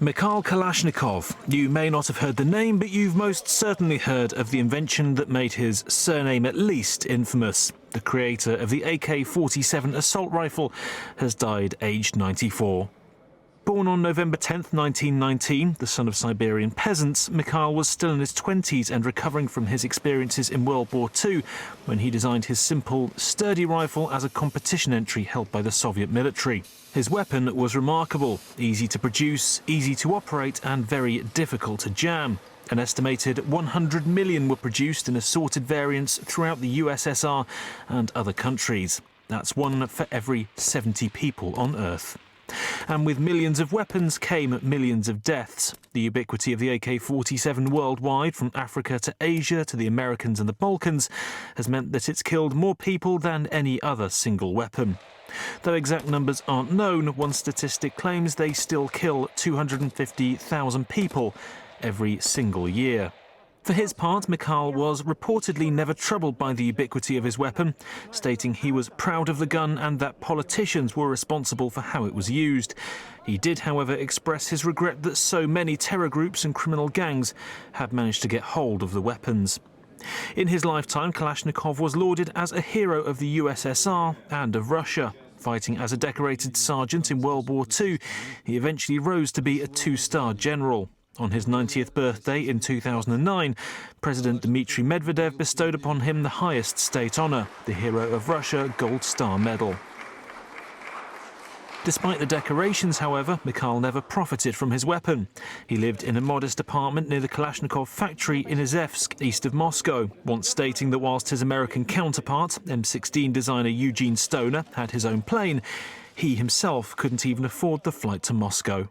Mikhail Kalashnikov. You may not have heard the name, but you've most certainly heard of the invention that made his surname at least infamous. The creator of the AK-47 assault rifle has died aged 94. Born on November 10, 1919, the son of Siberian peasants, Mikhail was still in his 20s and recovering from his experiences in World War II when he designed his simple, sturdy rifle as a competition entry held by the Soviet military. His weapon was remarkable, easy to produce, easy to operate and very difficult to jam. An estimated 100 million were produced in assorted variants throughout the USSR and other countries. That's one for every 70 people on Earth. And with millions of weapons came millions of deaths. The ubiquity of the AK-47 worldwide, from Africa to Asia to the Americans and the Balkans, has meant that it's killed more people than any other single weapon. Though exact numbers aren't known, one statistic claims they still kill 250,000 people every single year. For his part, Mikhail was reportedly never troubled by the ubiquity of his weapon, stating he was proud of the gun and that politicians were responsible for how it was used. He did, however, express his regret that so many terror groups and criminal gangs had managed to get hold of the weapons. In his lifetime, Kalashnikov was lauded as a hero of the USSR and of Russia. Fighting as a decorated sergeant in World War II, he eventually rose to be a two-star general. On his 90th birthday in 2009, President Dmitry Medvedev bestowed upon him the highest state honour, the Hero of Russia Gold Star Medal. Despite the decorations, however, Mikhail never profited from his weapon. He lived in a modest apartment near the Kalashnikov factory in Izhevsk, east of Moscow, once stating that whilst his American counterpart, M16 designer Eugene Stoner, had his own plane, he himself couldn't even afford the flight to Moscow.